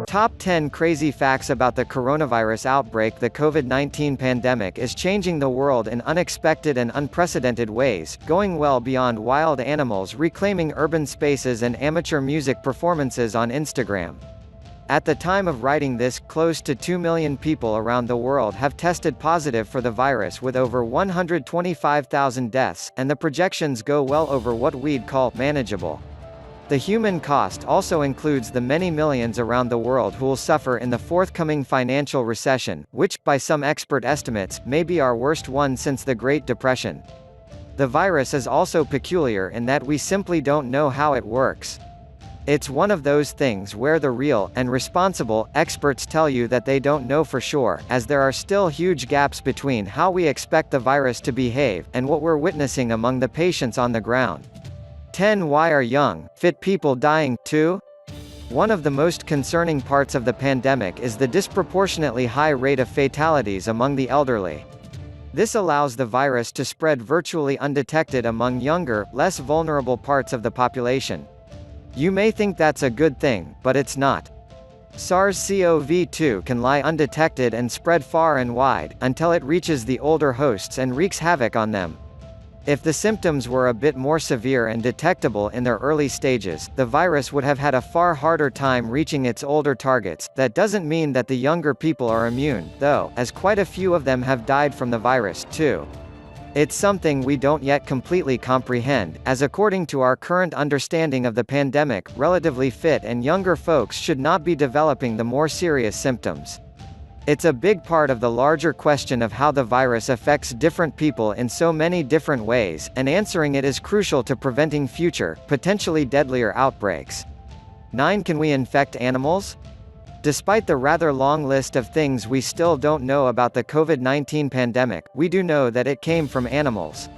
Top 10 Crazy Facts About the Coronavirus Outbreak. The COVID-19 pandemic is changing the world in unexpected and unprecedented ways, going well beyond wild animals reclaiming urban spaces and amateur music performances on Instagram. At the time of writing this, close to 2 million people around the world have tested positive for the virus, with over 125,000 deaths, and the projections go well over what we'd call manageable. The human cost also includes the many millions around the world who'll suffer in the forthcoming financial recession, which, by some expert estimates, may be our worst one since the Great Depression. The virus is also peculiar in that we simply don't know how it works. It's one of those things where the real, and responsible, experts tell you that they don't know for sure, as there are still huge gaps between how we expect the virus to behave, and what we're witnessing among the patients on the ground. 10. Why are young, fit people dying, too? One of the most concerning parts of the pandemic is the disproportionately high rate of fatalities among the elderly. This allows the virus to spread virtually undetected among younger, less vulnerable parts of the population. You may think that's a good thing, but it's not. SARS-CoV-2 can lie undetected and spread far and wide, until it reaches the older hosts and wreaks havoc on them. If the symptoms were a bit more severe and detectable in their early stages, the virus would have had a far harder time reaching its older targets. That doesn't mean that the younger people are immune, though, as quite a few of them have died from the virus, too. It's something we don't yet completely comprehend, as according to our current understanding of the pandemic, relatively fit and younger folks should not be developing the more serious symptoms. It's a big part of the larger question of how the virus affects different people in so many different ways, and answering it is crucial to preventing future, potentially deadlier outbreaks. 9. Can we infect animals? Despite the rather long list of things we still don't know about the COVID-19 pandemic, we do know that it came from animals.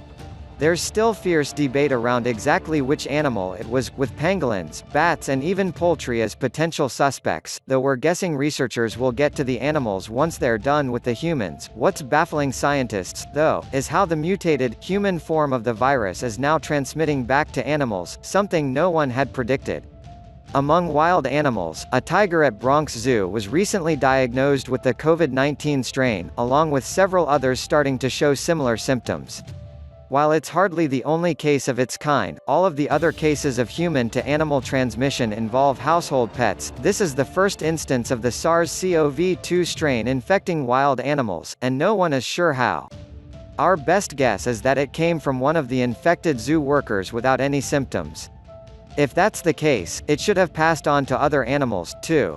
There's still fierce debate around exactly which animal it was, with pangolins, bats and even poultry as potential suspects, though we're guessing researchers will get to the animals once they're done with the humans. What's baffling scientists, though, is how the mutated, human form of the virus is now transmitting back to animals, something no one had predicted. Among wild animals, a tiger at Bronx Zoo was recently diagnosed with the COVID-19 strain, along with several others starting to show similar symptoms. While it's hardly the only case of its kind, all of the other cases of human-to-animal transmission involve household pets. This is the first instance of the SARS-CoV-2 strain infecting wild animals, and no one is sure how. Our best guess is that it came from one of the infected zoo workers without any symptoms. If that's the case, it should have passed on to other animals, too.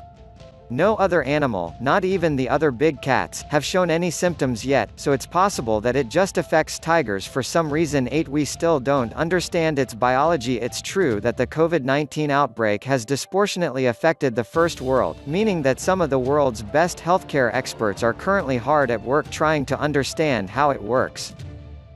No other animal, not even the other big cats, have shown any symptoms yet, so it's possible that it just affects tigers for some reason. 8. We still don't understand its biology. It's true that the COVID-19 outbreak has disproportionately affected the first world, meaning that some of the world's best healthcare experts are currently hard at work trying to understand how it works.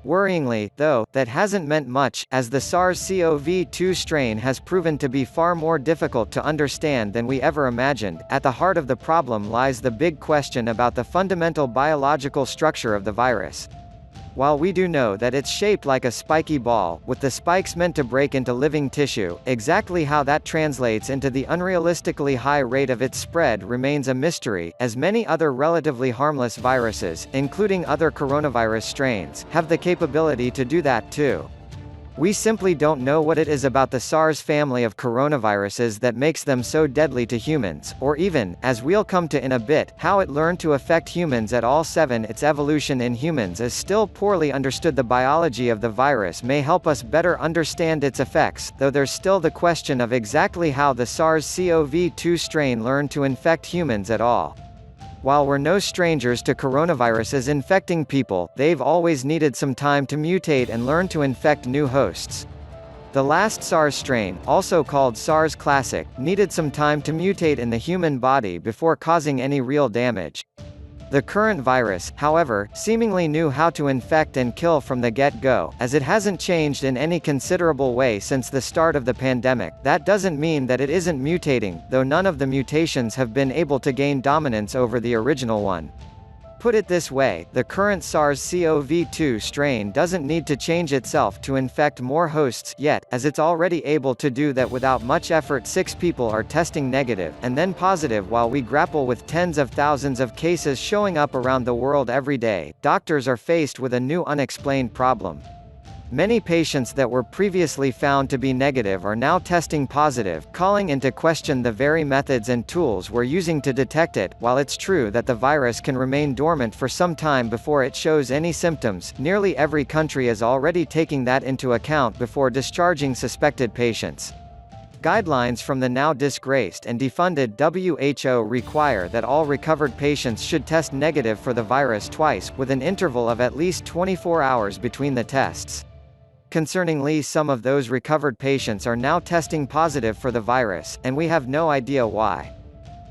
Worryingly, though, that hasn't meant much, as the SARS-CoV-2 strain has proven to be far more difficult to understand than we ever imagined. At the heart of the problem lies the big question about the fundamental biological structure of the virus. While we do know that it's shaped like a spiky ball, with the spikes meant to break into living tissue, exactly how that translates into the unrealistically high rate of its spread remains a mystery, as many other relatively harmless viruses, including other coronavirus strains, have the capability to do that too. We simply don't know what it is about the SARS family of coronaviruses that makes them so deadly to humans, or even, as we'll come to in a bit, how it learned to affect humans at all. 7. Its evolution in humans is still poorly understood. The biology of the virus may help us better understand its effects, though there's still the question of exactly how the SARS-CoV-2 strain learned to infect humans at all. While we're no strangers to coronaviruses infecting people, they've always needed some time to mutate and learn to infect new hosts. The last SARS strain, also called SARS Classic, needed some time to mutate in the human body before causing any real damage. The current virus, however, seemingly knew how to infect and kill from the get-go, as it hasn't changed in any considerable way since the start of the pandemic. That doesn't mean that it isn't mutating, though none of the mutations have been able to gain dominance over the original one. put it this way, the current SARS-CoV-2 strain doesn't need to change itself to infect more hosts yet, as it's already able to do that without much effort. 6 people are testing negative, and then positive while we grapple with tens of thousands of cases showing up around the world every day. Doctors are faced with a new unexplained problem. Many patients that were previously found to be negative are now testing positive, calling into question the very methods and tools we're using to detect it. While it's true that the virus can remain dormant for some time before it shows any symptoms, nearly every country is already taking that into account before discharging suspected patients. Guidelines from the now disgraced and defunded WHO require that all recovered patients should test negative for the virus twice, with an interval of at least 24 hours between the tests. Concerningly, some of those recovered patients are now testing positive for the virus, and we have no idea why.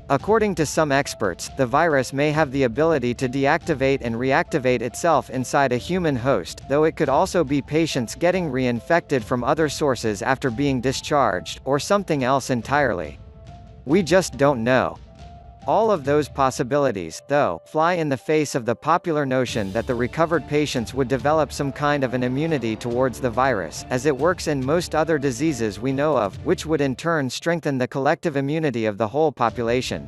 According to some experts, the virus may have the ability to deactivate and reactivate itself inside a human host, though it could also be patients getting reinfected from other sources after being discharged, or something else entirely. We just don't know. All of those possibilities, though, fly in the face of the popular notion that the recovered patients would develop some kind of an immunity towards the virus, as it works in most other diseases we know of, which would in turn strengthen the collective immunity of the whole population.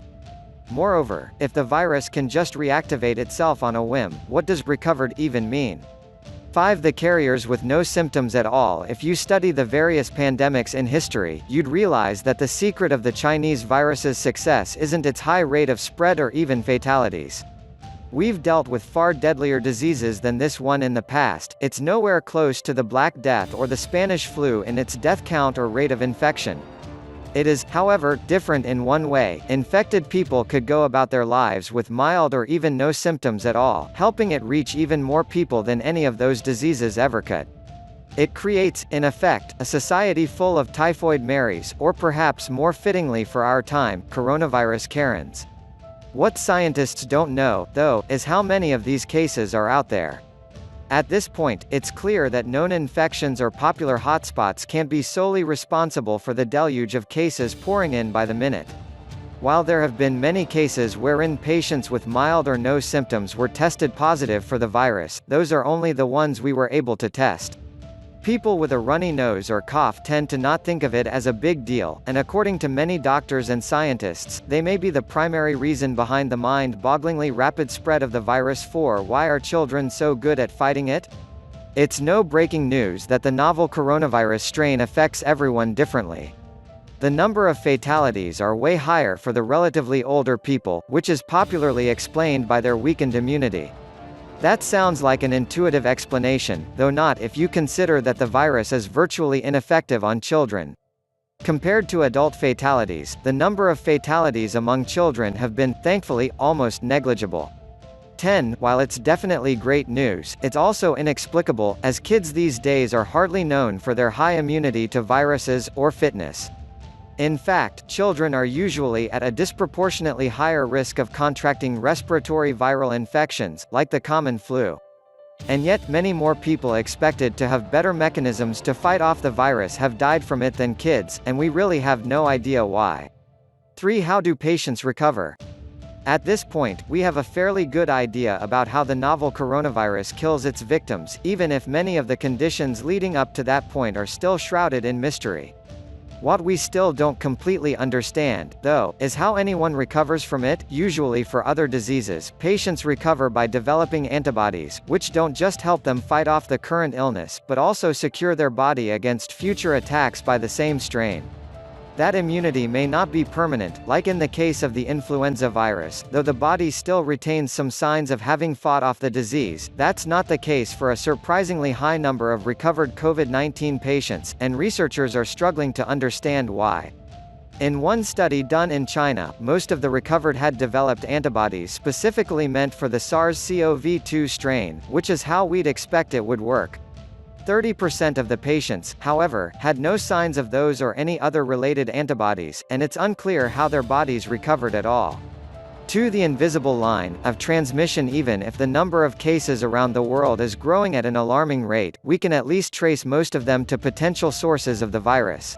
Moreover, if the virus can just reactivate itself on a whim, what does recovered even mean? 5. The carriers with no symptoms at all. If you study the various pandemics in history, you'd realize that the secret of the Chinese virus's success isn't its high rate of spread or even fatalities. We've dealt with far deadlier diseases than this one in the past. It's nowhere close to the Black Death or the Spanish flu in its death count or rate of infection. It is, however, different in one way. Infected people could go about their lives with mild or even no symptoms at all, helping it reach even more people than any of those diseases ever could. It creates, in effect, a society full of typhoid Marys, or perhaps more fittingly for our time, coronavirus Karens. What scientists don't know, though, is how many of these cases are out there. At this point, it's clear that known infections or popular hotspots can't be solely responsible for the deluge of cases pouring in by the minute. While there have been many cases wherein patients with mild or no symptoms were tested positive for the virus, those are only the ones we were able to test. People with a runny nose or cough tend to not think of it as a big deal, and according to many doctors and scientists, they may be the primary reason behind the mind-bogglingly rapid spread of the virus. 4. Why are children so good at fighting it? It's no breaking news that the novel coronavirus strain affects everyone differently. The number of fatalities are way higher for the relatively older people, which is popularly explained by their weakened immunity. That sounds like an intuitive explanation, though not if you consider that the virus is virtually ineffective on children. Compared to adult fatalities, the number of fatalities among children have been, thankfully, almost negligible. 10. While it's definitely great news, it's also inexplicable, as kids these days are hardly known for their high immunity to viruses, or fitness. In fact, children are usually at a disproportionately higher risk of contracting respiratory viral infections, like the common flu. And yet, many more people expected to have better mechanisms to fight off the virus have died from it than kids, and we really have no idea why. 3. How do patients recover? At this point, we have a fairly good idea about how the novel coronavirus kills its victims, even if many of the conditions leading up to that point are still shrouded in mystery. What we still don't completely understand, though, is how anyone recovers from it. Usually for other diseases, patients recover by developing antibodies, which don't just help them fight off the current illness, but also secure their body against future attacks by the same strain. That immunity may not be permanent, like in the case of the influenza virus, though the body still retains some signs of having fought off the disease. That's not the case for a surprisingly high number of recovered COVID-19 patients, and researchers are struggling to understand why. In one study done in China, most of the recovered had developed antibodies specifically meant for the SARS-CoV-2 strain, which is how we'd expect it would work. 30% of the patients, however, had no signs of those or any other related antibodies, and it's unclear how their bodies recovered at all. 2. The invisible line of transmission. Even if the number of cases around the world is growing at an alarming rate, we can at least trace most of them to potential sources of the virus.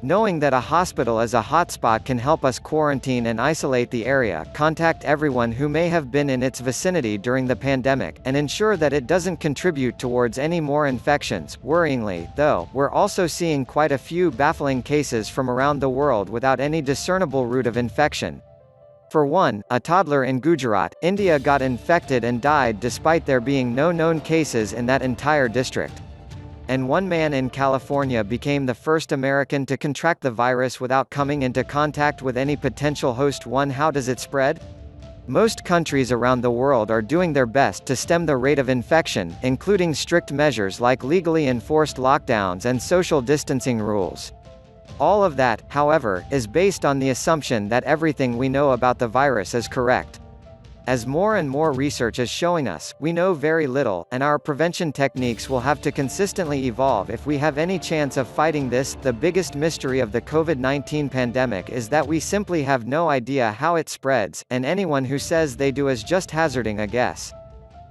Knowing that a hospital is a hotspot can help us quarantine and isolate the area, contact everyone who may have been in its vicinity during the pandemic, and ensure that it doesn't contribute towards any more infections. Worryingly, though, we're also seeing quite a few baffling cases from around the world without any discernible route of infection. For one, a toddler in Gujarat, India got infected and died despite there being no known cases in that entire district. And one man in California became the first American to contract the virus without coming into contact with any potential host. How does it spread? Most countries around the world are doing their best to stem the rate of infection, including strict measures like legally enforced lockdowns and social distancing rules. All of that, however, is based on the assumption that everything we know about the virus is correct. As more and more research is showing us, we know very little, and our prevention techniques will have to consistently evolve if we have any chance of fighting this. The biggest mystery of the COVID-19 pandemic is that we simply have no idea how it spreads, and anyone who says they do is just hazarding a guess.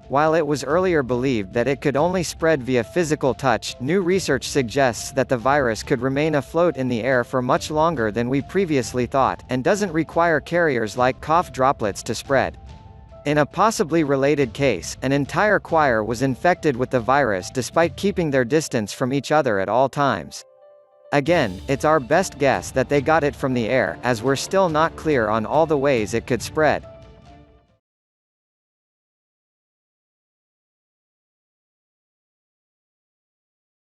While it was earlier believed that it could only spread via physical touch, new research suggests that the virus could remain afloat in the air for much longer than we previously thought, and doesn't require carriers like cough droplets to spread. In a possibly related case, an entire choir was infected with the virus despite keeping their distance from each other at all times. Again, it's our best guess that they got it from the air, as we're still not clear on all the ways it could spread.